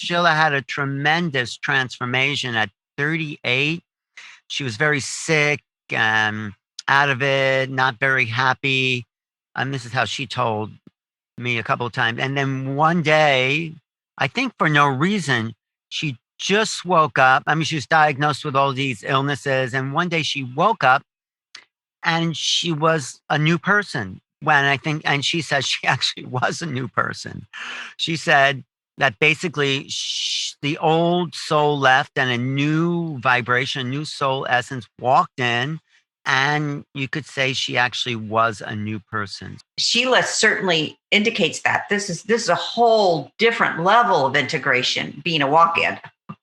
Sheila had a tremendous transformation at 38. She was very sick, out of it, not very happy. This is how she told me a couple of times. And then one day, I think for no reason, she just woke up. She was diagnosed with all these illnesses. And one day she woke up and she was a new person. And she said she actually was a new person. She said that basically the old soul left and a new vibration, new soul essence walked in. And you could say she actually was a new person. Sheila certainly indicates that this is a whole different level of integration, being a walk-in.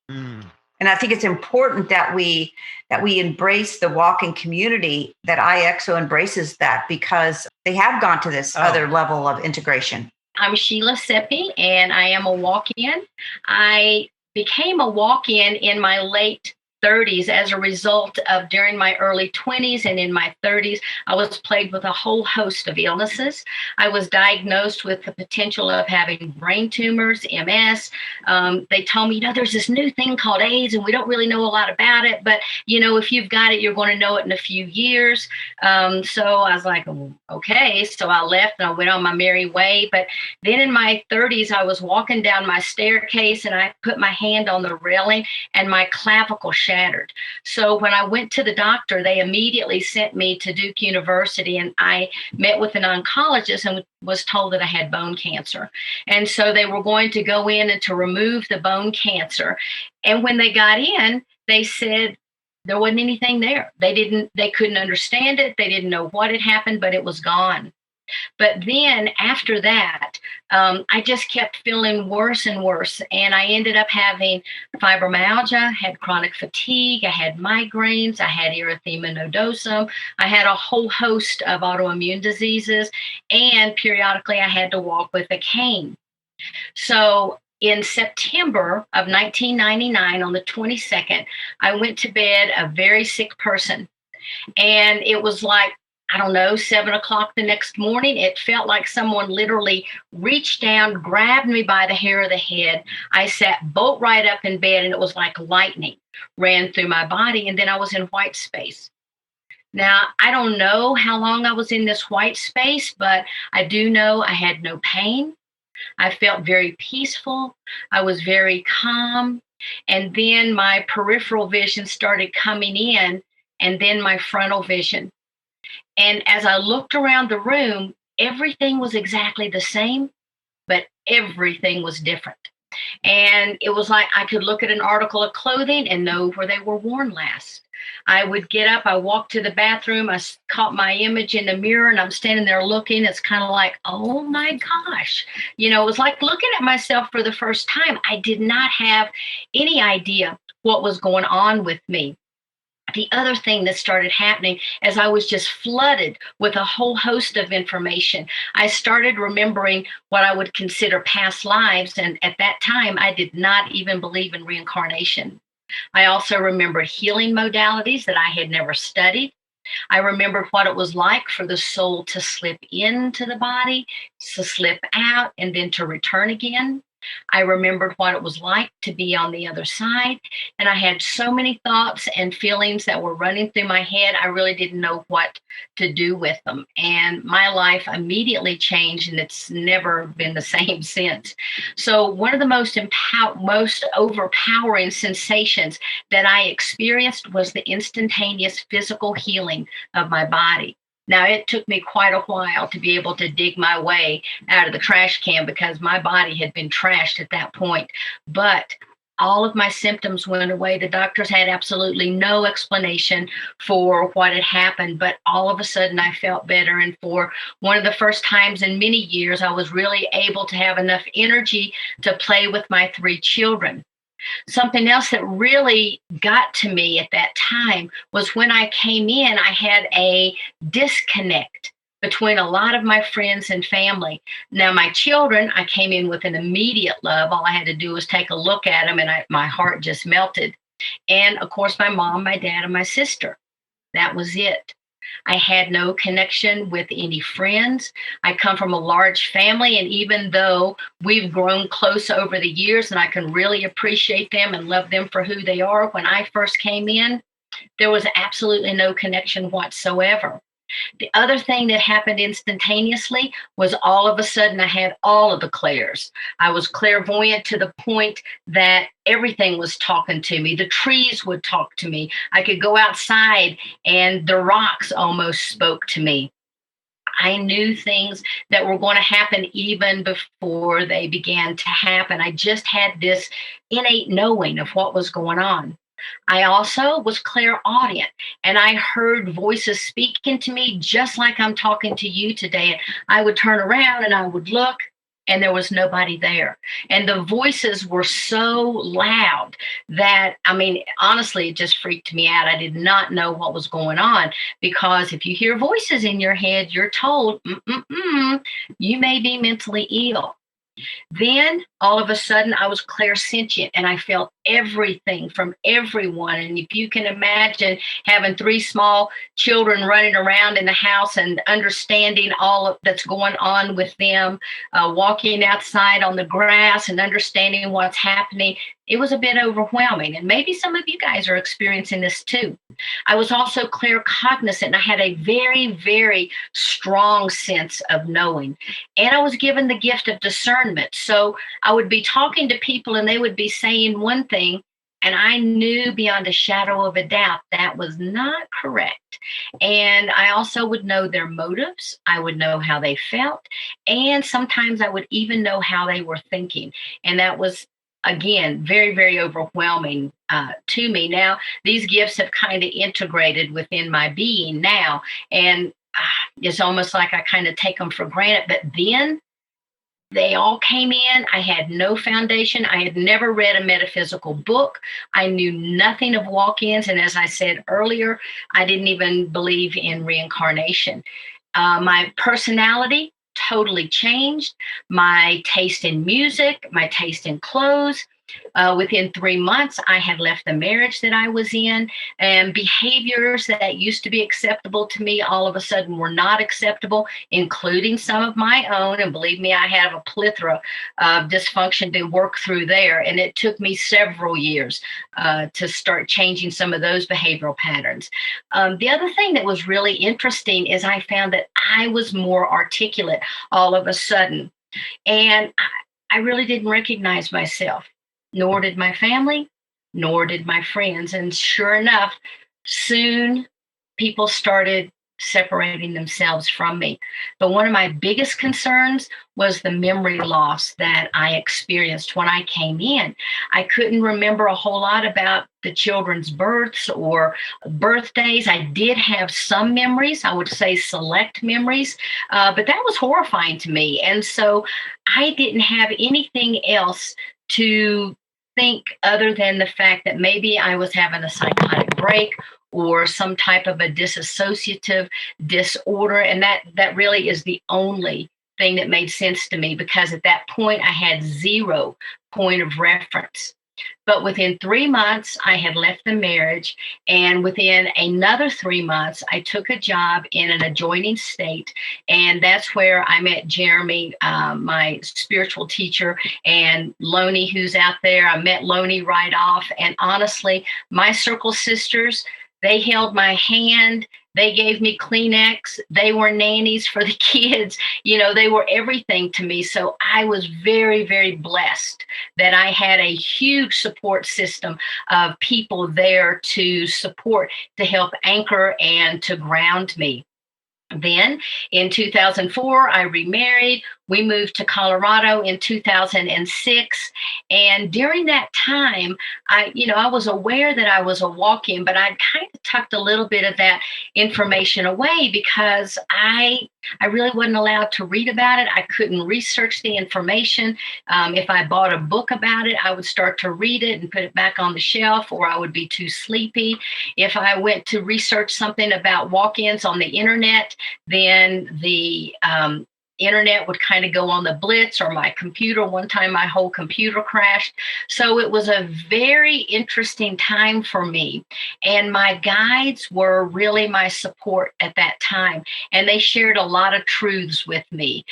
And I think it's important that we embrace the walk-in community, that iExo embraces that, because they have gone to this other level of integration. I'm Sheila Seppi, and I am a walk-in. I became a walk-in in my late 30s as a result of, during my early 20s and in my 30s, I was plagued with a whole host of illnesses. I was diagnosed with the potential of having brain tumors, MS. They told me, there's this new thing called AIDS, and we don't really know a lot about it, but, if you've got it, you're going to know it in a few years. So I was like, okay. So I left and I went on my merry way. But then in my 30s, I was walking down my staircase and I put my hand on the railing and my clavicle shattered. So when I went to the doctor, they immediately sent me to Duke University, and I met with an oncologist and was told that I had bone cancer. And so they were going to go in and to remove the bone cancer. And when they got in, they said there wasn't anything there. They couldn't understand it. They didn't know what had happened, but it was gone. But then after that, I just kept feeling worse and worse. And I ended up having fibromyalgia, had chronic fatigue, I had migraines, I had erythema nodosum, I had a whole host of autoimmune diseases, and periodically I had to walk with a cane. So in September of 1999, on the 22nd, I went to bed a very sick person. And it was like, 7 o'clock the next morning. It felt like someone literally reached down, grabbed me by the hair of the head. I sat bolt right up in bed, and it was like lightning ran through my body. And then I was in white space. Now, I don't know how long I was in this white space, but I do know I had no pain. I felt very peaceful. I was very calm. And then my peripheral vision started coming in, and then my frontal vision. And as I looked around the room, everything was exactly the same, but everything was different. And it was like I could look at an article of clothing and know where they were worn last. I would get up, I walked to the bathroom, I caught my image in the mirror, and I'm standing there looking. It's kind of like, oh my gosh. It was like looking at myself for the first time. I did not have any idea what was going on with me. The other thing that started happening as I was just flooded with a whole host of information, I started remembering what I would consider past lives. And at that time, I did not even believe in reincarnation. I also remembered healing modalities that I had never studied. I remembered what it was like for the soul to slip into the body, to slip out, and then to return again. I remembered what it was like to be on the other side. And I had so many thoughts and feelings that were running through my head. I really didn't know what to do with them. And my life immediately changed, and it's never been the same since. So one of the most overpowering sensations that I experienced was the instantaneous physical healing of my body. Now, it took me quite a while to be able to dig my way out of the trash can because my body had been trashed at that point. But all of my symptoms went away. The doctors had absolutely no explanation for what had happened, but all of a sudden I felt better. And for one of the first times in many years, I was really able to have enough energy to play with my 3 children. Something else that really got to me at that time was when I came in, I had a disconnect between a lot of my friends and family. Now, my children, I came in with an immediate love. All I had to do was take a look at them, and my heart just melted. And of course, my mom, my dad, and my sister. That was it. I had no connection with any friends. I come from a large family, and even though we've grown close over the years and I can really appreciate them and love them for who they are, when I first came in, there was absolutely no connection whatsoever. The other thing that happened instantaneously was all of a sudden I had all of the clairs. I was clairvoyant to the point that everything was talking to me. The trees would talk to me. I could go outside and the rocks almost spoke to me. I knew things that were going to happen even before they began to happen. I just had this innate knowing of what was going on. I also was clairaudient, and I heard voices speaking to me just like I'm talking to you today. And I would turn around and I would look, and there was nobody there. And the voices were so loud that, I mean, honestly, it just freaked me out. I did not know what was going on, because if you hear voices in your head, you're told, you may be mentally ill. Then all of a sudden I was clairsentient and I felt everything from everyone. And if you can imagine having three small children running around in the house and understanding that's going on with them, walking outside on the grass and understanding what's happening, it was a bit overwhelming. And maybe some of you guys are experiencing this too. I was also claircognizant, and I had a very, very strong sense of knowing. And I was given the gift of discernment. So I would be talking to people and they would be saying one thing, and I knew beyond a shadow of a doubt that was not correct. And I also would know their motives. I would know how they felt. And sometimes I would even know how they were thinking. And that was, again, very, very overwhelming to me. Now, these gifts have kind of integrated within my being now. And it's almost like I kind of take them for granted. But then they all came in. I had no foundation. I had never read a metaphysical book. I knew nothing of walk-ins. And as I said earlier, I didn't even believe in reincarnation. My personality totally changed. My taste in music, my taste in clothes. Within 3 months, I had left the marriage that I was in, and behaviors that used to be acceptable to me all of a sudden were not acceptable, including some of my own. And believe me, I have a plethora of dysfunction to work through there. And it took me several years to start changing some of those behavioral patterns. The other thing that was really interesting is I found that I was more articulate all of a sudden. And I really didn't recognize myself, nor did my family, nor did my friends. And sure enough, soon people started separating themselves from me. But one of my biggest concerns was the memory loss that I experienced when I came in. I couldn't remember a whole lot about the children's births or birthdays. I did have some memories, I would say select memories, but that was horrifying to me. And so I didn't have anything else to think other than the fact that maybe I was having a psychotic break or some type of a dissociative disorder. And that really is the only thing that made sense to me, because at that point I had zero point of reference. But within 3 months, I had left the marriage. And within another 3 months, I took a job in an adjoining state. And that's where I met Jeremy, my spiritual teacher, and Loney, who's out there. I met Loney right off. And honestly, my circle sisters, they held my hand. They gave me Kleenex. They were nannies for the kids. You know, they were everything to me. So I was very, very blessed that I had a huge support system of people there to support, to help anchor and to ground me. Then in 2004, I remarried. We moved to Colorado in 2006. And during that time, I was aware that I was a walk-in, but I'd kind of tucked a little bit of that information away because I really wasn't allowed to read about it. I couldn't research the information. If I bought a book about it, I would start to read it and put it back on the shelf, or I would be too sleepy. If I went to research something about walk-ins on the internet, then the internet would kind of go on the blitz, or my computer. One time my whole computer crashed. So it was a very interesting time for me. And my guides were really my support at that time. And they shared a lot of truths with me.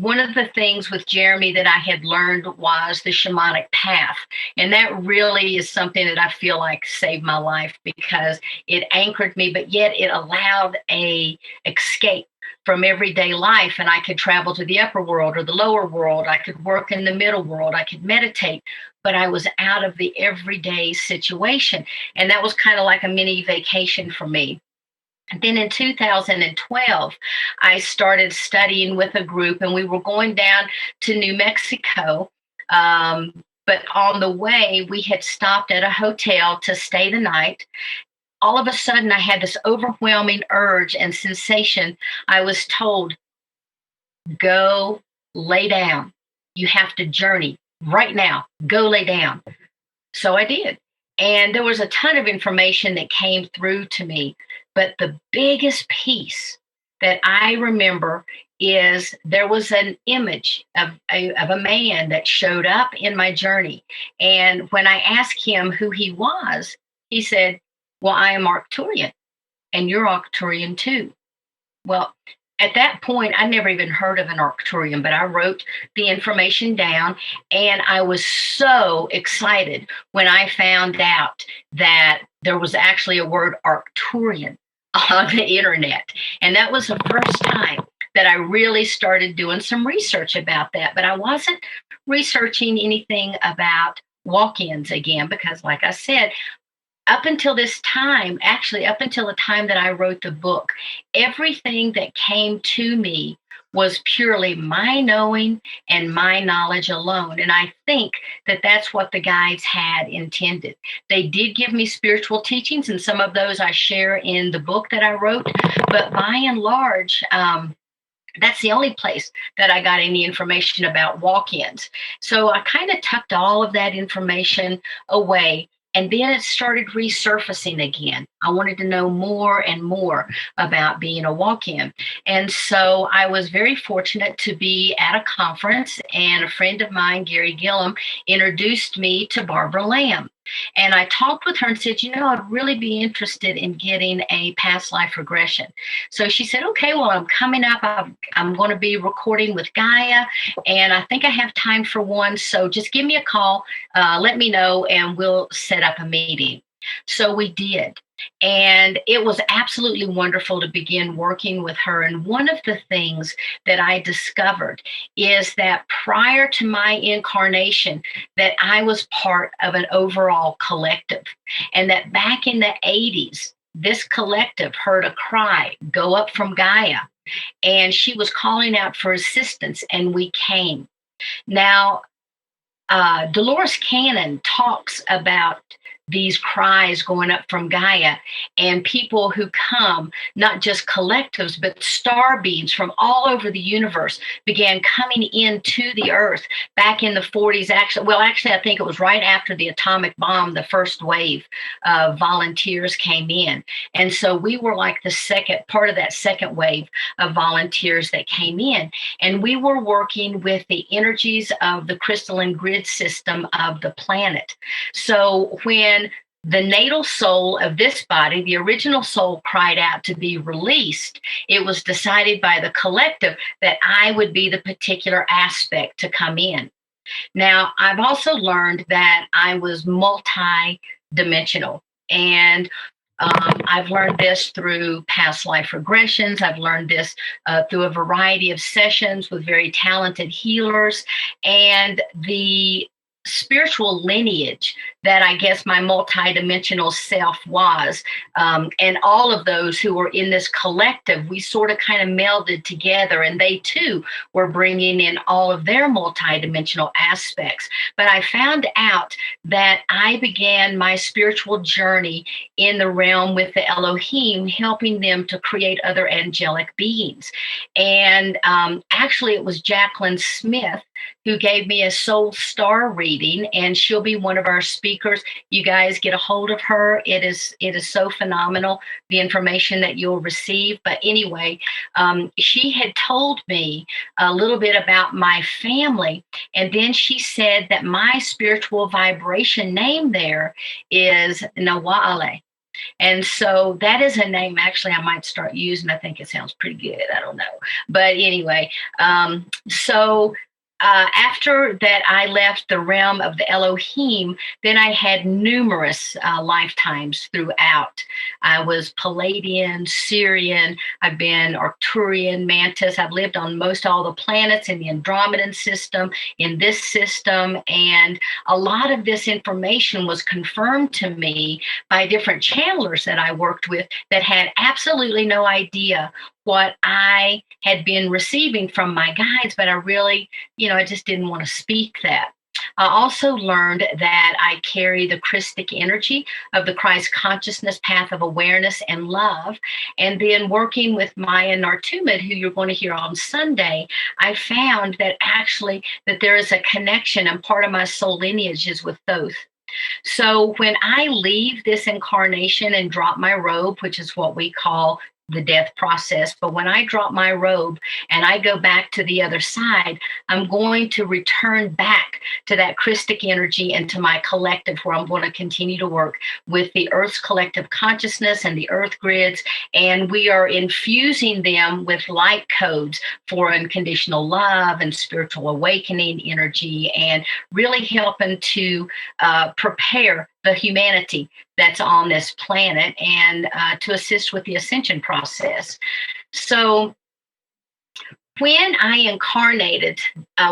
One of the things with Jeremy that I had learned was the shamanic path. And that really is something that I feel like saved my life, because it anchored me, but yet it allowed a escape from everyday life. And I could travel to the upper world or the lower world. I could work in the middle world. I could meditate, but I was out of the everyday situation. And that was kind of like a mini vacation for me. And then in 2012, I started studying with a group, and we were going down to New Mexico. But on the way, we had stopped at a hotel to stay the night. All of a sudden, I had this overwhelming urge and sensation. I was told, go lay down. You have to journey right now. Go lay down. So I did. And there was a ton of information that came through to me. But the biggest piece that I remember is there was an image of a man that showed up in my journey. And when I asked him who he was, he said, well, I am Arcturian, and you're Arcturian too. Well, at that point, I never even heard of an Arcturian, but I wrote the information down, and I was so excited when I found out that there was actually a word Arcturian on the internet. And that was the first time that I really started doing some research about that. But I wasn't researching anything about walk-ins again, because like I said, up until this time, actually up until the time that I wrote the book, everything that came to me was purely my knowing and my knowledge alone. And I think that that's what the guides had intended. They did give me spiritual teachings, and some of those I share in the book that I wrote. But by and large, that's the only place that I got any information about walk-ins. So I kind of tucked all of that information away. And then it started resurfacing again. I wanted to know more and more about being a walk-in. And so I was very fortunate to be at a conference, and a friend of mine, Gary Gillum, introduced me to Barbara Lamb. And I talked with her and said, I'd really be interested in getting a past life regression. So she said, okay, well, I'm coming up. I'm going to be recording with Gaia, and I think I have time for one. So just give me a call, let me know, and we'll set up a meeting. So we did. And it was absolutely wonderful to begin working with her. And one of the things that I discovered is that prior to my incarnation, that I was part of an overall collective. And that back in the 80s, this collective heard a cry go up from Gaia. And she was calling out for assistance, and we came. Now, Dolores Cannon talks about these cries going up from Gaia, and people who come, not just collectives, but star beings from all over the universe began coming into the earth back in the 40s. Actually, I think it was right after the atomic bomb, the first wave of volunteers came in. And so we were like the second part of that second wave of volunteers that came in. And we were working with the energies of the crystalline grid system of the planet. So when the natal soul of this body, the original soul, cried out to be released, it was decided by the collective that I would be the particular aspect to come in. Now, I've also learned that I was multi-dimensional, and I've learned this through past life regressions. I've learned this through a variety of sessions with very talented healers, and the spiritual lineage that I guess my multidimensional self was, and all of those who were in this collective, we sort of kind of melded together, and they too were bringing in all of their multidimensional aspects. But I found out that I began my spiritual journey in the realm with the Elohim, helping them to create other angelic beings. And actually, it was Jacqueline Smith who gave me a soul star reading, and she'll be one of our speakers. You guys get a hold of her. It is so phenomenal, the information that you'll receive. But anyway, she had told me a little bit about my family, and then she said that my spiritual vibration name there is Nawale. And so that is a name actually I might start using. I think it sounds pretty good. I don't know. But anyway, so after that, I left the realm of the Elohim. Then I had numerous lifetimes throughout. I was Palladian, Syrian. I've been Arcturian, Mantis. I've lived on most all the planets in the Andromedan system, in this system. And a lot of this information was confirmed to me by different channelers that I worked with that had absolutely no idea what I had been receiving from my guides, but I really, I just didn't want to speak that. I also learned that I carry the Christic energy of the Christ consciousness path of awareness and love. And then working with Maya Nartumid, who you're going to hear on Sunday, I found that actually that there is a connection, and part of my soul lineage is with both. So when I leave this incarnation and drop my robe, which is what we call the death process, but when I drop my robe and I go back to the other side, I'm going to return back to that Christic energy and to my collective, where I'm going to continue to work with the Earth's collective consciousness and the Earth grids. And we are infusing them with light codes for unconditional love and spiritual awakening energy, and really helping to prepare the humanity that's on this planet, and to assist with the ascension process. So when I incarnated,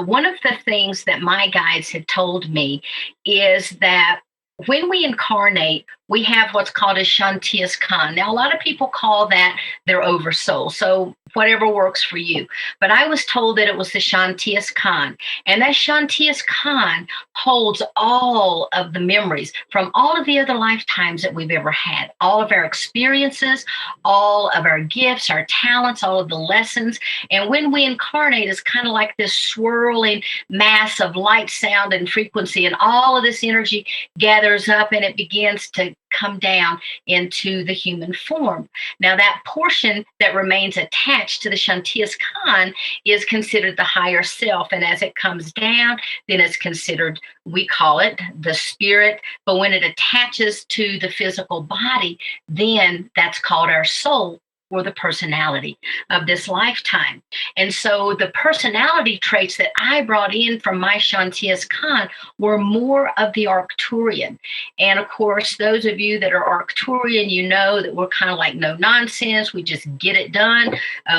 one of the things that my guides had told me is that when we incarnate, we have what's called a Shantias Khan. Now, a lot of people call that their oversoul. So whatever works for you. But I was told that it was the Shantias Khan. And that Shantias Khan holds all of the memories from all of the other lifetimes that we've ever had, all of our experiences, all of our gifts, our talents, all of the lessons. And when we incarnate, it's kind of like this swirling mass of light, sound, and frequency. And all of this energy gathers up and it begins to come down into the human form. Now, that portion that remains attached to the Shantias Khan is considered the higher self. And as it comes down, then it's considered, we call it the spirit. But when it attaches to the physical body, then that's called our soul, or the personality of this lifetime. And so the personality traits that I brought in from my Shantias Khan were more of the Arcturian. And of course, those of you that are Arcturian, you know that we're kind of like no nonsense. We just get it done.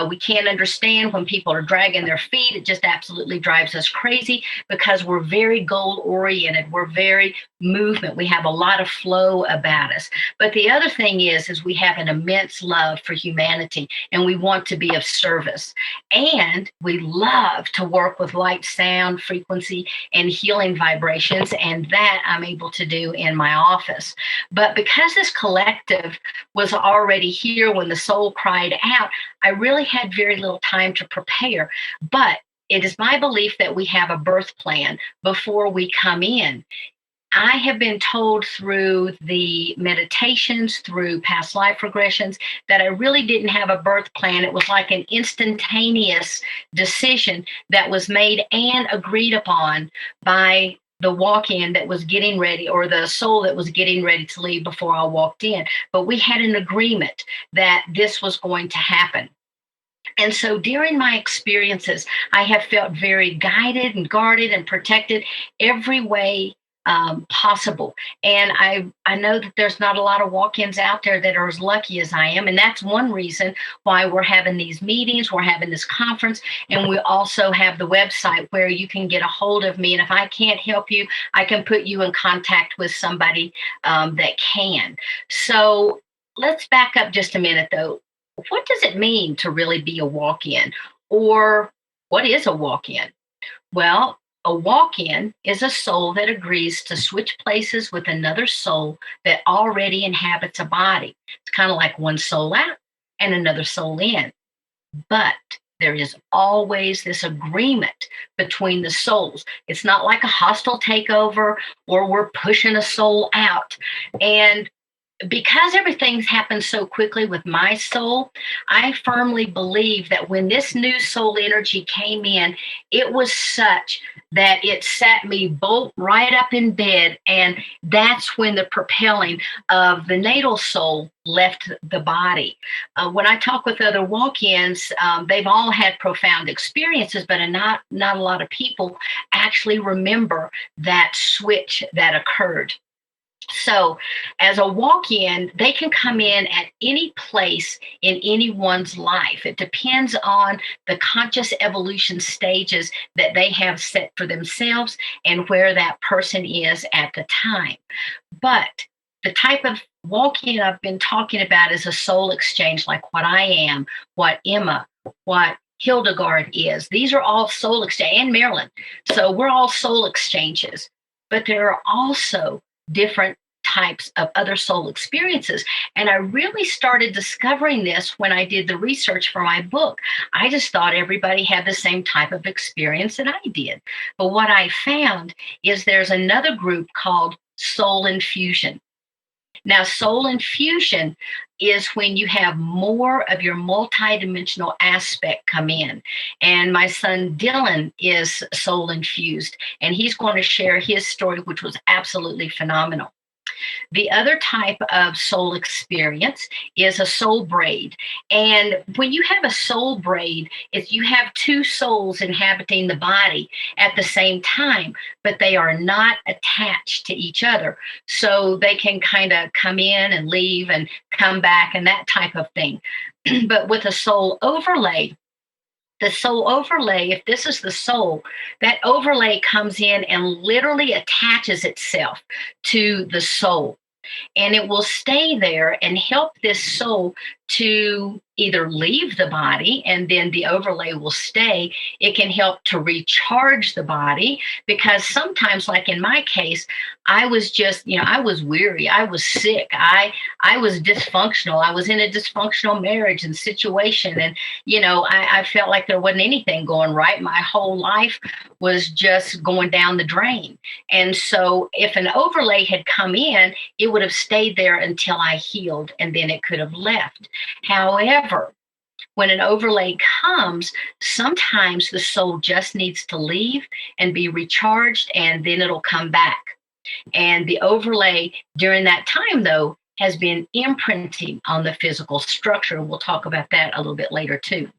We can't understand when people are dragging their feet. It just absolutely drives us crazy, because we're very goal oriented. We're very movement. We have a lot of flow about us. But the other thing is we have an immense love for humanity, and we want to be of service. And we love to work with light, sound, frequency, and healing vibrations. And that I'm able to do in my office. But because this collective was already here when the soul cried out, I really had very little time to prepare. But it is my belief that we have a birth plan before we come in. I have been told through the meditations, through past life regressions, that I really didn't have a birth plan. It was like an instantaneous decision that was made and agreed upon by the walk-in that was getting ready, or the soul that was getting ready to leave before I walked in. But we had an agreement that this was going to happen. And so during my experiences, I have felt very guided and guarded and protected every way possible. And I know that there's not a lot of walk-ins out there that are as lucky as I am. And that's one reason why we're having these meetings, we're having this conference, and we also have the website where you can get a hold of me. And if I can't help you, I can put you in contact with somebody that can. So let's back up just a minute, though. What does it mean to really be a walk-in? Or what is a walk-in? Well, a walk-in is a soul that agrees to switch places with another soul that already inhabits a body. It's kind of like one soul out and another soul in. But there is always this agreement between the souls. It's not like a hostile takeover or we're pushing a soul out. And because everything's happened so quickly with my soul, I firmly believe that when this new soul energy came in, it was such that it sat me bolt right up in bed. And that's when the propelling of the natal soul left the body. When I talk with other walk-ins, they've all had profound experiences, but not a lot of people actually remember that switch that occurred. So, as a walk in, they can come in at any place in anyone's life. It depends on the conscious evolution stages that they have set for themselves and where that person is at the time. But the type of walk in I've been talking about is a soul exchange, like what I am, what Emma, what Hildegard is. These are all soul exchange, and Marilyn. So, we're all soul exchanges. But there are also different types of other soul experiences. And I really started discovering this when I did the research for my book. I just thought everybody had the same type of experience that I did. But what I found is there's another group called soul infusion. Now, soul infusion is when you have more of your multidimensional aspect come in. And my son Dylan is soul infused, and he's going to share his story, which was absolutely phenomenal. The other type of soul experience is a soul braid. And when you have a soul braid, it's you have two souls inhabiting the body at the same time, but they are not attached to each other. So they can kind of come in and leave and come back and that type of thing. But with a soul overlay, the soul overlay, if this is the soul, that overlay comes in and literally attaches itself to the soul. And it will stay there and help this soul to either leave the body, and then the overlay will stay. It can help to recharge the body, because sometimes, like in my case, I was just, I was weary. I was sick. I was dysfunctional. I was in a dysfunctional marriage and situation. And, I felt like there wasn't anything going right. My whole life was just going down the drain. And so if an overlay had come in, it would have stayed there until I healed, and then it could have left. However, when an overlay comes, sometimes the soul just needs to leave and be recharged, and then it'll come back. And the overlay during that time, though, has been imprinting on the physical structure. We'll talk about that a little bit later, too.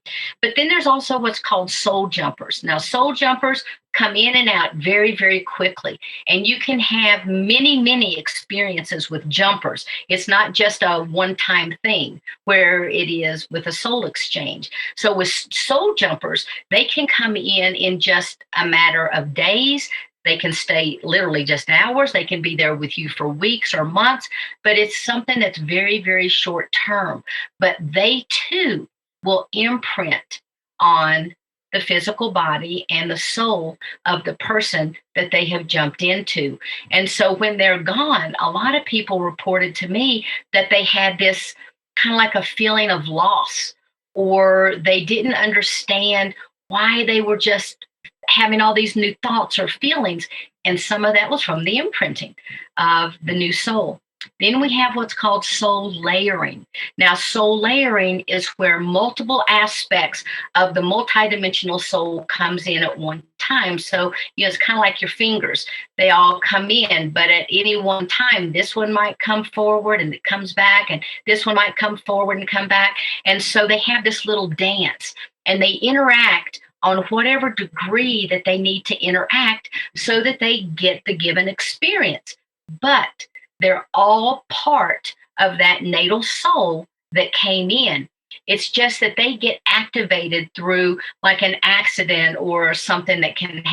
But then there's also what's called soul jumpers. Now, soul jumpers come in and out very, very quickly. And you can have many, many experiences with jumpers. It's not just a one-time thing where it is with a soul exchange. So with soul jumpers, they can come in just a matter of days. They can stay literally just hours. They can be there with you for weeks or months, but it's something that's very, very short term. But they too will imprint on the physical body and the soul of the person that they have jumped into. And so when they're gone, a lot of people reported to me that they had this kind of like a feeling of loss, or they didn't understand why they were just having all these new thoughts or feelings. And some of that was from the imprinting of the new soul. Then we have what's called soul layering. Now, soul layering is where multiple aspects of the multidimensional soul comes in at one time. So, it's kind of like your fingers. They all come in, but at any one time, this one might come forward and it comes back, and this one might come forward and come back. And so they have this little dance, and they interact on whatever degree that they need to interact so that they get the given experience. But they're all part of that natal soul that came in. It's just that they get activated through like an accident or something that can,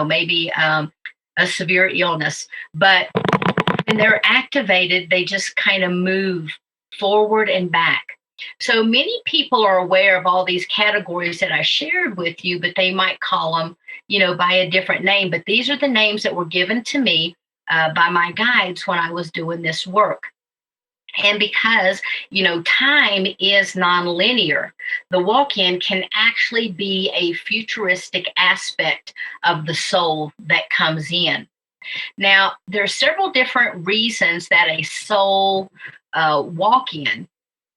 maybe a severe illness. But when they're activated, they just kind of move forward and back. So many people are aware of all these categories that I shared with you, but they might call them, by a different name. But these are the names that were given to me by my guides when I was doing this work. And because, time is nonlinear, the walk-in can actually be a futuristic aspect of the soul that comes in. Now, there are several different reasons that a soul walk-in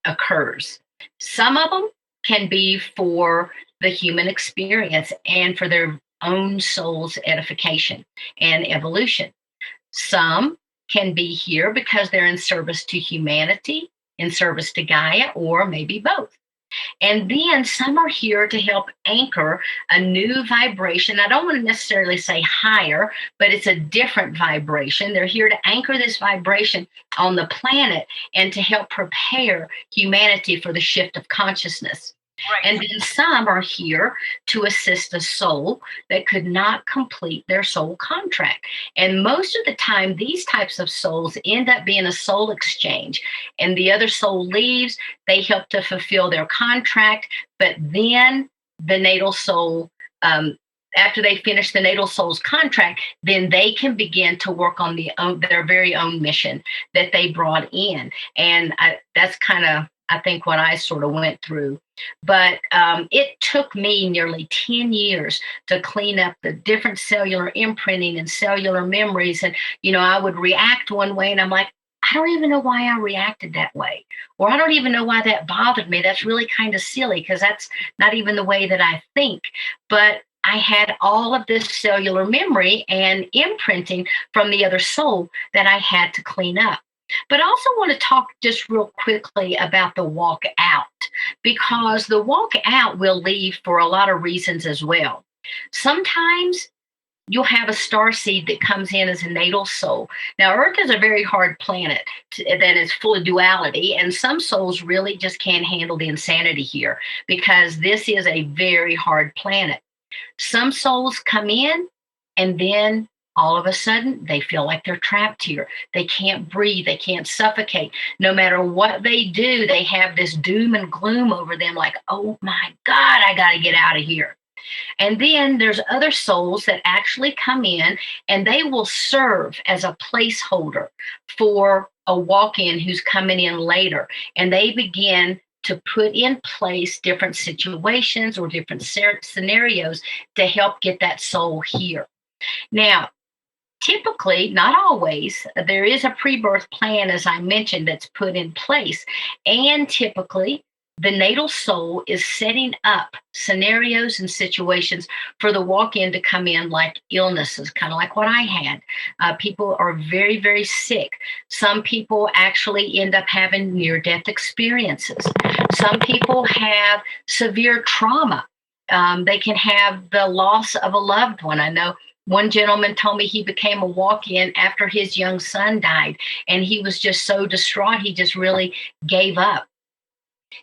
occurs. Some of them can be for the human experience and for their own soul's edification and evolution. Some can be here because they're in service to humanity, in service to Gaia, or maybe both. And then some are here to help anchor a new vibration. I don't want to necessarily say higher, but it's a different vibration. They're here to anchor this vibration on the planet and to help prepare humanity for the shift of consciousness. Right. And then some are here to assist a soul that could not complete their soul contract. And most of the time, these types of souls end up being a soul exchange. And the other soul leaves, they help to fulfill their contract. But then the natal soul, after they finish the natal soul's contract, then they can begin to work on their very own mission that they brought in. And that's kind of, I think, what I sort of went through. But it took me nearly 10 years to clean up the different cellular imprinting and cellular memories. And, I would react one way and I'm like, I don't even know why I reacted that way. Or I don't even know why that bothered me. That's really kind of silly because that's not even the way that I think. But I had all of this cellular memory and imprinting from the other soul that I had to clean up. But I also want to talk just real quickly about the walk out, because the walk out will leave for a lot of reasons as well. Sometimes you'll have a starseed that comes in as a natal soul. Now, Earth is a very hard planet that is full of duality, and some souls really just can't handle the insanity here because this is a very hard planet. Some souls come in and then all of a sudden, they feel like they're trapped here. They can't breathe. They can't suffocate. No matter what they do, they have this doom and gloom over them like, oh my God, I got to get out of here. And then there's other souls that actually come in and they will serve as a placeholder for a walk-in who's coming in later. And they begin to put in place different situations or different scenarios to help get that soul here. Now, typically, not always, there is a pre-birth plan, as I mentioned, that's put in place. And typically, the natal soul is setting up scenarios and situations for the walk-in to come in, like illnesses, kind of like what I had. People are very, very sick. Some people actually end up having near-death experiences. Some people have severe trauma. They can have the loss of a loved one. I know one gentleman told me he became a walk-in after his young son died, and he was just so distraught, he just really gave up.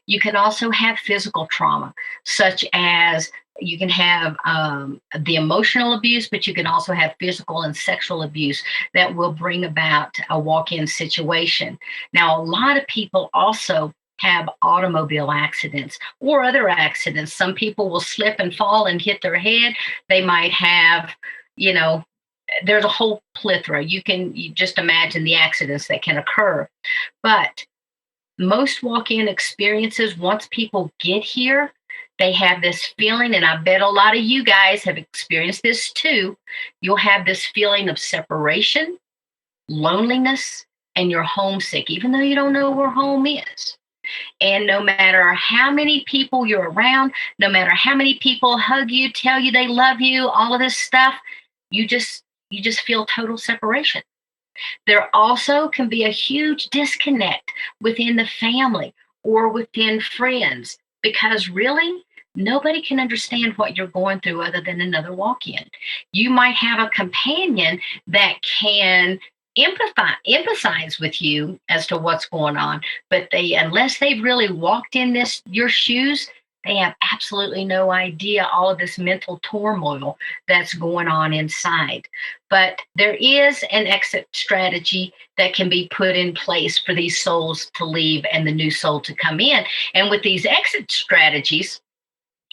You can also have physical trauma, such as you can have the emotional abuse, but you can also have physical and sexual abuse that will bring about a walk-in situation. Now, a lot of people also have automobile accidents or other accidents. Some people will slip and fall and hit their head. They might have, there's a whole plethora. You just imagine the accidents that can occur. But most walk-in experiences, once people get here, they have this feeling, and I bet a lot of you guys have experienced this too. You'll have this feeling of separation, loneliness, and you're homesick, even though you don't know where home is. And no matter how many people you're around, no matter how many people hug you, tell you they love you, all of this stuff, you just feel total separation. There also can be a huge disconnect within the family or within friends, because really nobody can understand what you're going through other than another walk-in. You might have a companion that can empathize with you as to what's going on, but unless they've really walked in your shoes, they have absolutely no idea all of this mental turmoil that's going on inside. But there is an exit strategy that can be put in place for these souls to leave and the new soul to come in. And with these exit strategies,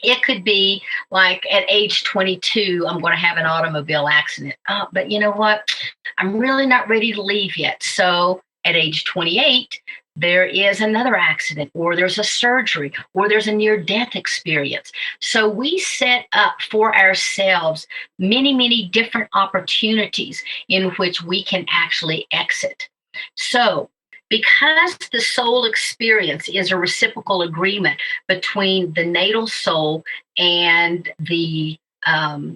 it could be like at age 22, I'm going to have an automobile accident. But you know what? I'm really not ready to leave yet. So at age 28, there is another accident, or there's a surgery, or there's a near-death experience. So we set up for ourselves many, many different opportunities in which we can actually exit. So because the soul experience is a reciprocal agreement between the natal soul and the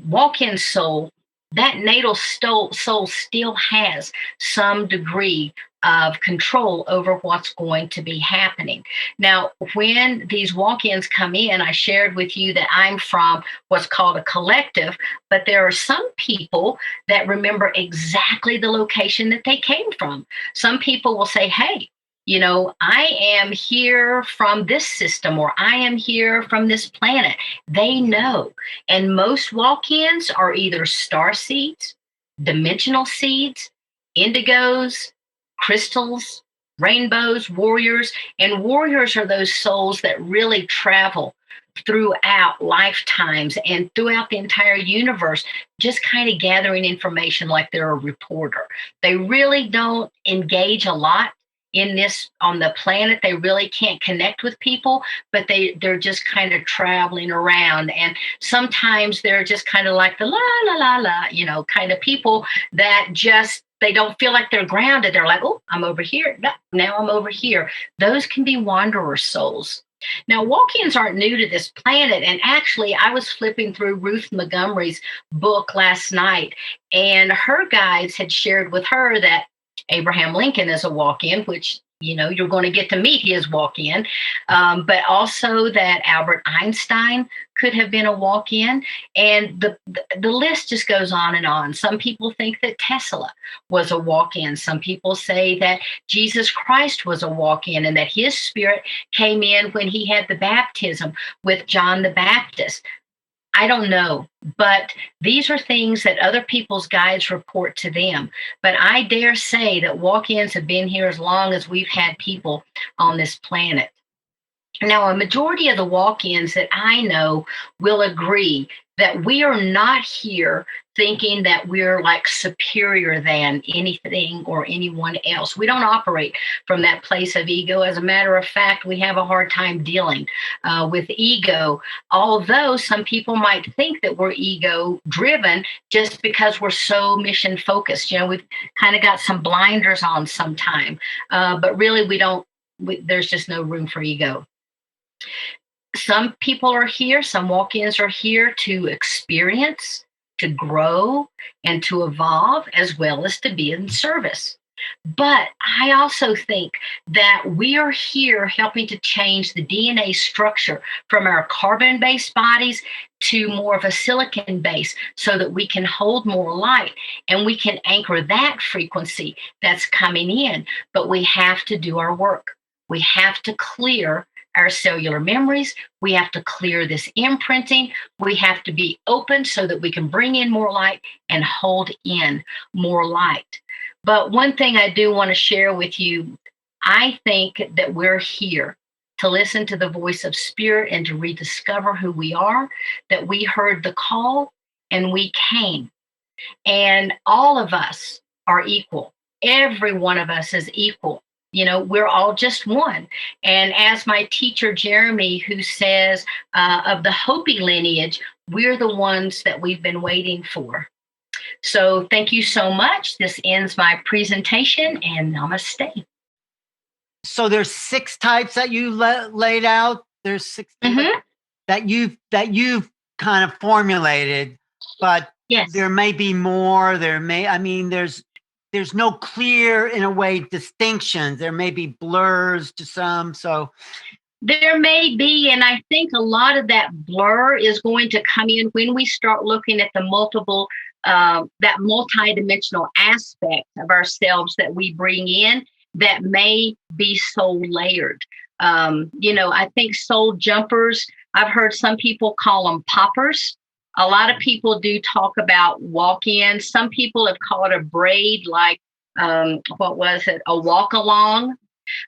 walk-in soul, that natal soul still has some degree of control over what's going to be happening. Now, when these walk-ins come in, I shared with you that I'm from what's called a collective, but there are some people that remember exactly the location that they came from. Some people will say, hey, I am here from this system, or I am here from this planet. They know. And most walk-ins are either star seeds, dimensional seeds, indigos, crystals, rainbows, warriors. And warriors are those souls that really travel throughout lifetimes and throughout the entire universe, just kind of gathering information like they're a reporter. They really don't engage a lot in this on the planet. They really can't connect with people, but they're just kind of traveling around. And sometimes they're just kind of like the la la la la, kind of people that just they don't feel like they're grounded. They're like, oh, I'm over here. Now I'm over here. Those can be wanderer souls. Now, walk-ins aren't new to this planet. And actually, I was flipping through Ruth Montgomery's book last night, and her guides had shared with her that Abraham Lincoln is a walk-in, which, you're going to get to meet his walk-in, but also that Albert Einstein could have been a walk-in. And the list just goes on and on. Some people think that Tesla was a walk-in. Some people say that Jesus Christ was a walk-in and that his spirit came in when he had the baptism with John the Baptist. I don't know, but these are things that other people's guides report to them. But I dare say that walk-ins have been here as long as we've had people on this planet. Now, a majority of the walk-ins that I know will agree that we are not here thinking that we're like superior than anything or anyone else. We don't operate from that place of ego. As a matter of fact, we have a hard time dealing with ego, although some people might think that we're ego driven just because we're so mission focused. We've kind of got some blinders on sometime, but really there's just no room for ego. Some people are here, some walk-ins are here to experience, to grow, and to evolve, as well as to be in service. But I also think that we are here helping to change the DNA structure from our carbon-based bodies to more of a silicon base so that we can hold more light and we can anchor that frequency that's coming in. But we have to do our work. We have to clear our cellular memories. We have to clear this imprinting. We have to be open so that we can bring in more light and hold in more light. But one thing I do want to share with you, I think that we're here to listen to the voice of spirit and to rediscover who we are, that we heard the call and we came. And all of us are equal. Every one of us is equal. We're all just one. And as my teacher, Jeremy, who says of the Hopi lineage, we're the ones that we've been waiting for. So thank you so much. This ends my presentation, and namaste. So there's 6 types that you laid out. There's 6 that you've kind of formulated, but yes, there may be more. There's no clear, in a way, distinctions. There may be blurs to some. So there may be, and I think a lot of that blur is going to come in when we start looking at the multiple, that multidimensional aspect of ourselves that we bring in that may be soul layered. I think soul jumpers, I've heard some people call them poppers. A lot of people do talk about walk-in. Some people have called it a braid, like, a walk along.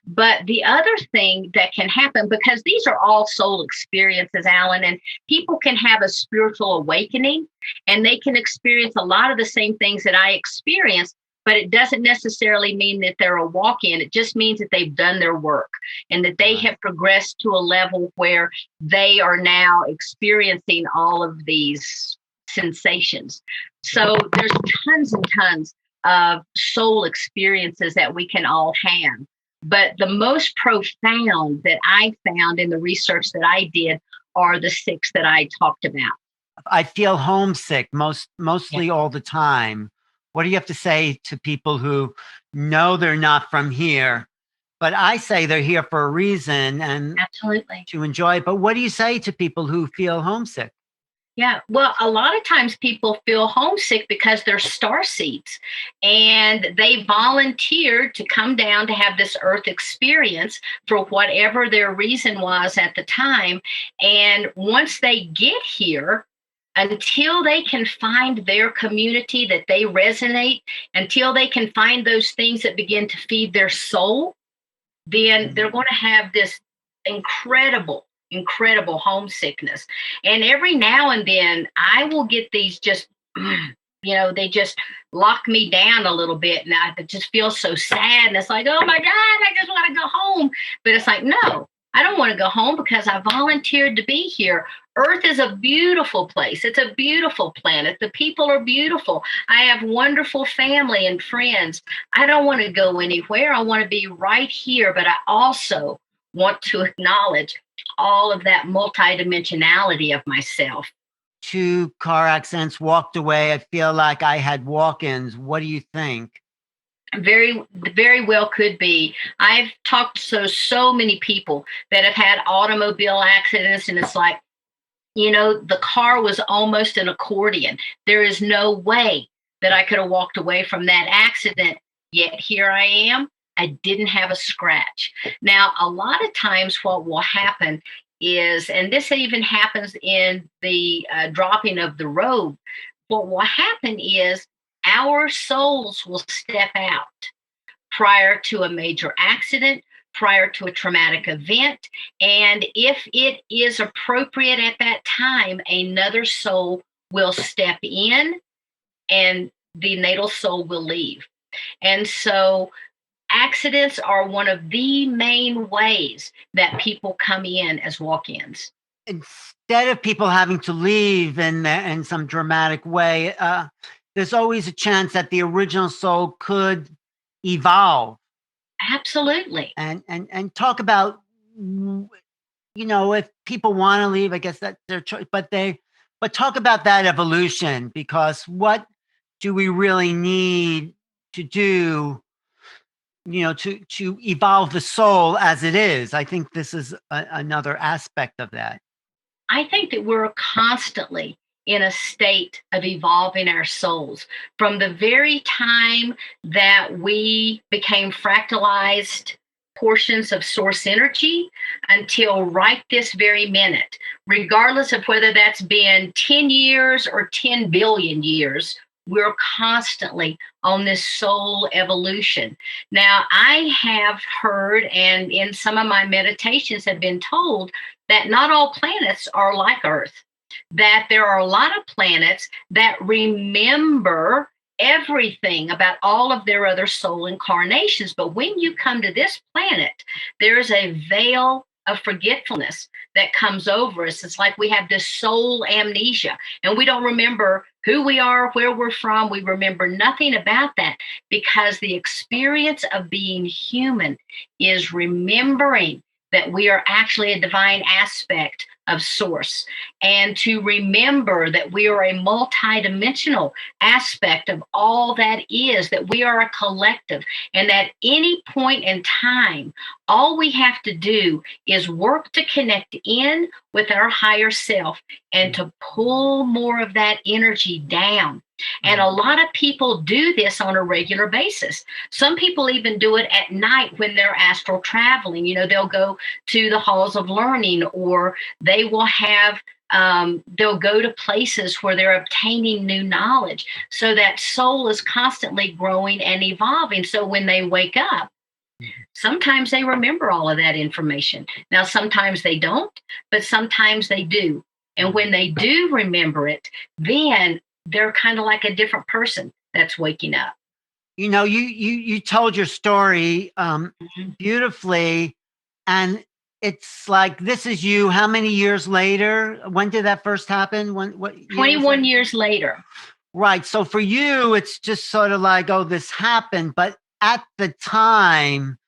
But the other thing that can happen, because these are all soul experiences, Alan, and people can have a spiritual awakening and they can experience a lot of the same things that I experienced, but it doesn't necessarily mean that they're a walk-in. It just means that they've done their work and that they have progressed to a level where they are now experiencing all of these sensations. So there's tons and tons of soul experiences that we can all have. But the most profound that I found in the research that I did are the 6 that I talked about. I feel homesick mostly all the time. What do you have to say to people who know they're not from here, but I say they're here for a reason and Absolutely. to enjoy it? But what do you say to people who feel homesick? Yeah, well, a lot of times people feel homesick because they're starseeds and they volunteered to come down to have this earth experience for whatever their reason was at the time. And once they get here, until they can find their community that they resonate, until they can find those things that begin to feed their soul, then they're going to have this incredible homesickness. And every now and then I will get these just, they just lock me down a little bit. And I just feel so sad. And it's like, oh my God, I just want to go home. But it's like, no, I don't want to go home because I volunteered to be here. Earth is a beautiful place. It's a beautiful planet. The people are beautiful. I have wonderful family and friends. I don't want to go anywhere. I want to be right here. But I also want to acknowledge all of that multidimensionality of myself. 2 car accidents, walked away. I feel like I had walk-ins. What do you think? Very, very well could be. I've talked to so many people that have had automobile accidents, and it's like, the car was almost an accordion. There is no way that I could have walked away from that accident, yet here I am. I didn't have a scratch. Now, a lot of times what will happen is, and this even happens in the dropping of the robe, what will happen is our souls will step out prior to a major accident, prior to a traumatic event. And if it is appropriate at that time, another soul will step in and the natal soul will leave. And so accidents are one of the main ways that people come in as walk-ins. Instead of people having to leave in some dramatic way, there's always a chance that the original soul could evolve. Absolutely. And talk about, if people want to leave, I guess that's their choice, but talk about that evolution, because what do we really need to do, to evolve the soul as it is? I think this is another aspect of that. I think that we're constantly in a state of evolving our souls from the very time that we became fractalized portions of source energy until right this very minute, regardless of whether that's been 10 years or 10 billion years. We're constantly on this soul evolution. Now, I have heard, and in some of my meditations have been told, that not all planets are like Earth, that there are a lot of planets that remember everything about all of their other soul incarnations. But when you come to this planet, there's a veil of forgetfulness that comes over us. It's like we have this soul amnesia and we don't remember who we are, where we're from. We remember nothing about that because the experience of being human is remembering that we are actually a divine aspect of source, and to remember that we are a multidimensional aspect of all that is, that we are a collective, and at any point in time, all we have to do is work to connect in with our higher self and to pull more of that energy down. And a lot of people do this on a regular basis. Some people even do it at night when they're astral traveling. They'll go to the halls of learning, or they will have, they'll go to places where they're obtaining new knowledge. So that soul is constantly growing and evolving. So when they wake up, sometimes they remember all of that information. Now, sometimes they don't, but sometimes they do. And when they do remember it, then they're kind of like a different person that's waking up. you told your story beautifully, and it's like, this is you. How many years later? When did that first happen? What year? 21 years later. Right. So for you, it's just sort of like, oh, this happened. But at the time,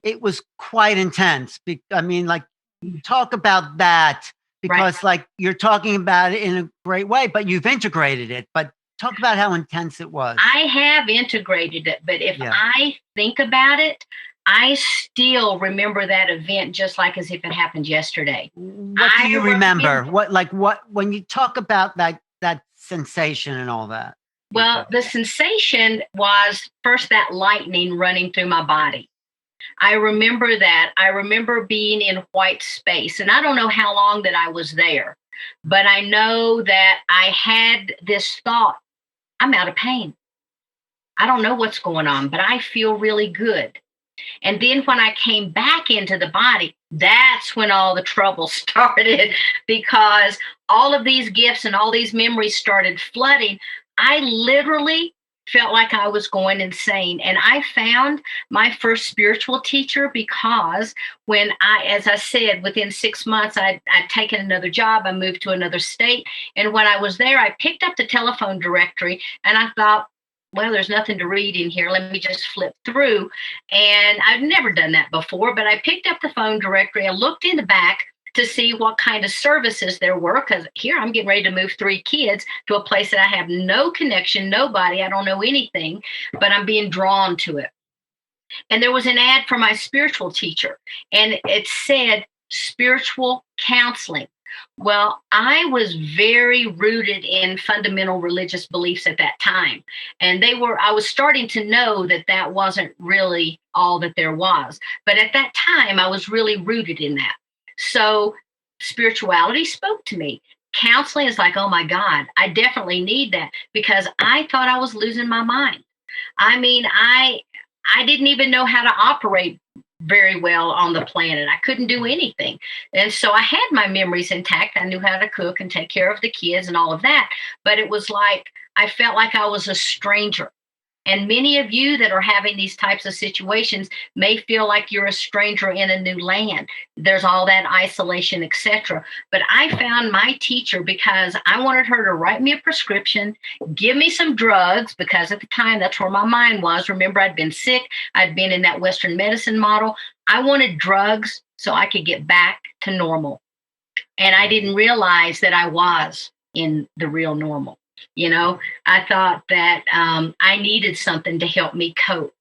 it was quite intense. I mean, like, talk about that, because like you're talking about it in a great way, but you've integrated it. But talk about how intense it was. I have integrated it, but if I think about it, I still remember that event just like as if it happened yesterday. What do you remember? What when you talk about that sensation and all that? Well, the sensation was first that lightning running through my body. I remember that. I remember being in white space, and I don't know how long that I was there, but I know that I had this thought, I'm out of pain. I don't know what's going on, but I feel really good. And then when I came back into the body, that's when all the trouble started, because all of these gifts and all these memories started flooding. I literally felt like I was going insane. And I found my first spiritual teacher because when as I said, within 6 months, I'd taken another job. I moved to another state. And when I was there, I picked up the telephone directory and I thought, well, there's nothing to read in here. Let me just flip through. And I've never done that before, but I picked up the phone directory. I looked in the back to see what kind of services there were, because here I'm getting ready to move 3 kids to a place that I have no connection, nobody, I don't know anything, but I'm being drawn to it. And there was an ad for my spiritual teacher, and it said spiritual counseling. Well, I was very rooted in fundamental religious beliefs at that time. And I was starting to know that that wasn't really all that there was. But at that time, I was really rooted in that. So spirituality spoke to me. Counseling is like, oh my God, I definitely need that, because I thought I was losing my mind. I mean, I didn't even know how to operate very well on the planet. I couldn't do anything. And so I had my memories intact. I knew how to cook and take care of the kids and all of that. But it was like, I felt like I was a stranger. And many of you that are having these types of situations may feel like you're a stranger in a new land. There's all that isolation, etc. But I found my teacher because I wanted her to write me a prescription, give me some drugs, because at the time that's where my mind was. Remember, I'd been sick. I'd been in that Western medicine model. I wanted drugs so I could get back to normal. And I didn't realize that I was in the real normal. I thought that I needed something to help me cope.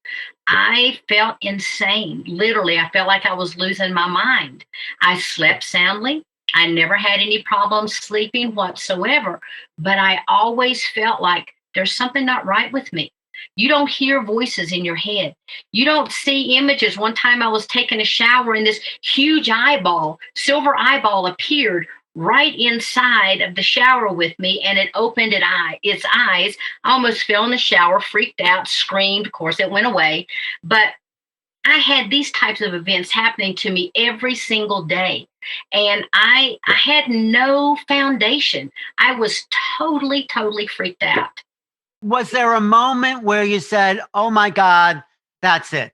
I felt insane. Literally, I felt like I was losing my mind. I slept soundly. I never had any problems sleeping whatsoever, but I always felt like there's something not right with me. You don't hear voices in your head. You don't see images. One time I was taking a shower and this huge silver eyeball appeared right inside of the shower with me, and it opened its eyes. I almost fell in the shower, freaked out, screamed. Of course, it went away. But I had these types of events happening to me every single day. And I had no foundation. I was totally, totally freaked out. Was there a moment where you said, oh my God, that's it?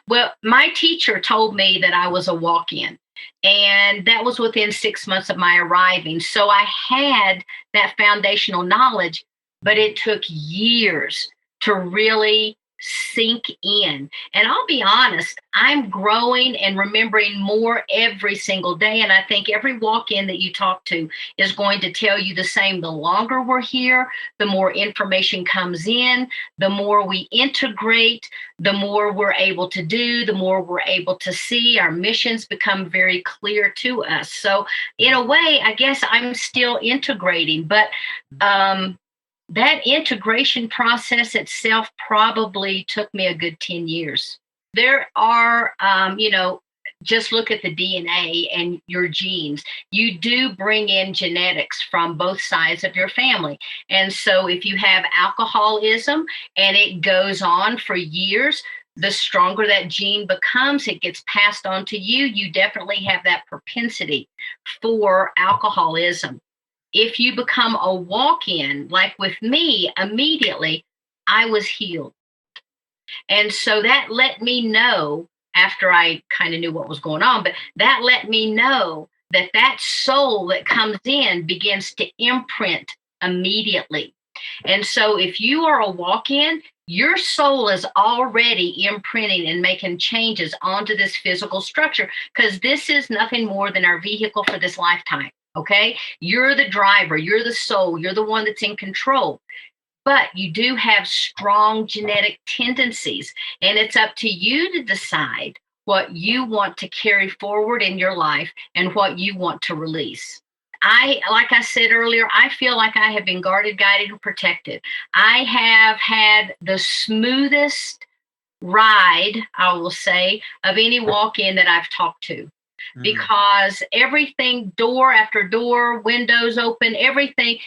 Well, my teacher told me that I was a walk-in. And that was within 6 months of my arriving. So I had that foundational knowledge, but it took years to really sink in. And I'll be honest, I'm growing and remembering more every single day. And I think every walk-in that you talk to is going to tell you the same. The longer we're here, the more information comes in, the more we integrate, the more we're able to do, the more we're able to see. Our missions become very clear to us. So in a way, I guess I'm still integrating, but that integration process itself probably took me a good 10 years. There are, just look at the DNA and your genes. You do bring in genetics from both sides of your family. And so if you have alcoholism and it goes on for years, the stronger that gene becomes, it gets passed on to you. You definitely have that propensity for alcoholism. If you become a walk-in, like with me, immediately I was healed. And so that let me know, after I kind of knew what was going on, but that let me know that that soul that comes in begins to imprint immediately. And so if you are a walk-in, your soul is already imprinting and making changes onto this physical structure, because this is nothing more than our vehicle for this lifetime. Okay. You're the driver, you're the soul, you're the one that's in control. But you do have strong genetic tendencies, and it's up to you to decide what you want to carry forward in your life and what you want to release. Like I said earlier, I feel like I have been guarded, guided, and protected. I have had the smoothest ride, I will say, of any walk-in that I've talked to, because everything, door after door, windows open, everything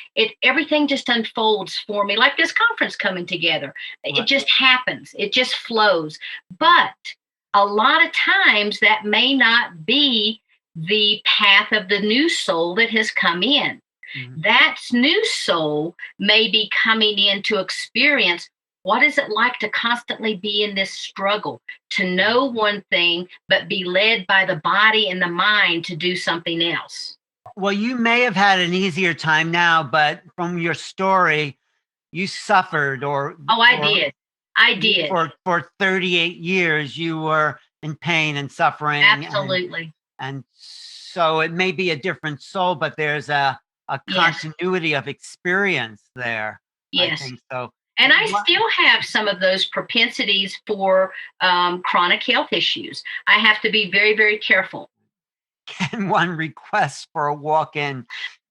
just unfolds for me, like this conference coming together. It just happens. It just flows. But a lot of times that may not be the path of the new soul that has come in. That new soul may be coming in to experience what is it like to constantly be in this struggle, to know one thing, but be led by the body and the mind to do something else. Well, you may have had an easier time now, but from your story, you suffered I did. For 38 years, you were in pain and suffering. Absolutely. And so it may be a different soul, but there's a continuity of experience there. Yes. I think so. And I still have some of those propensities for chronic health issues. I have to be very, very careful. Can one request for a walk-in?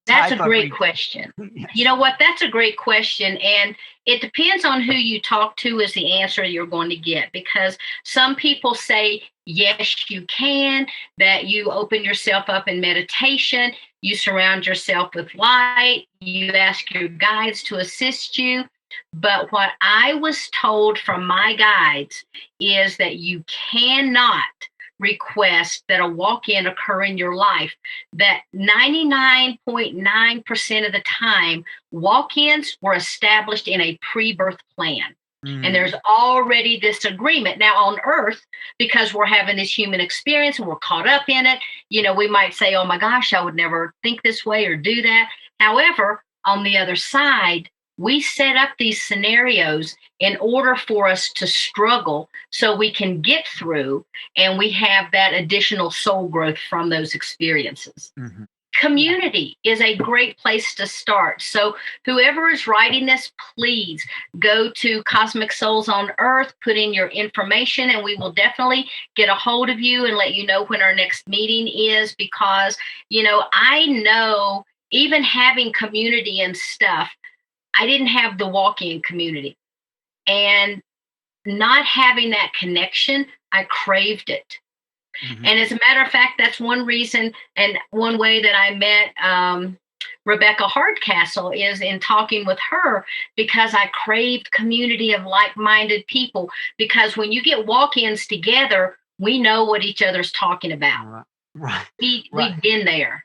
That's a great question. Yes. You know what? That's a great question. And it depends on who you talk to is the answer you're going to get, because some people say, yes, you can, that you open yourself up in meditation, you surround yourself with light, you ask your guides to assist you. But what I was told from my guides is that you cannot request that a walk-in occur in your life, that 99.9% of the time, walk-ins were established in a pre-birth plan. And there's already this agreement. Now on earth, because we're having this human experience and we're caught up in it, we might say, oh my gosh, I would never think this way or do that. However, on the other side, we set up these scenarios in order for us to struggle so we can get through, and we have that additional soul growth from those experiences. Community is a great place to start. So whoever is writing this, please go to Cosmic Souls on Earth, put in your information, and we will definitely get a hold of you and let you know when our next meeting is, because, I know even having community and stuff, I didn't have the walk-in community, and not having that connection, I craved it. And as a matter of fact, that's one reason and one way that I met Rebecca Hardcastle is in talking with her, because I craved community of like-minded people, because when you get walk-ins together, we know what each other's talking about. Right. We've been there.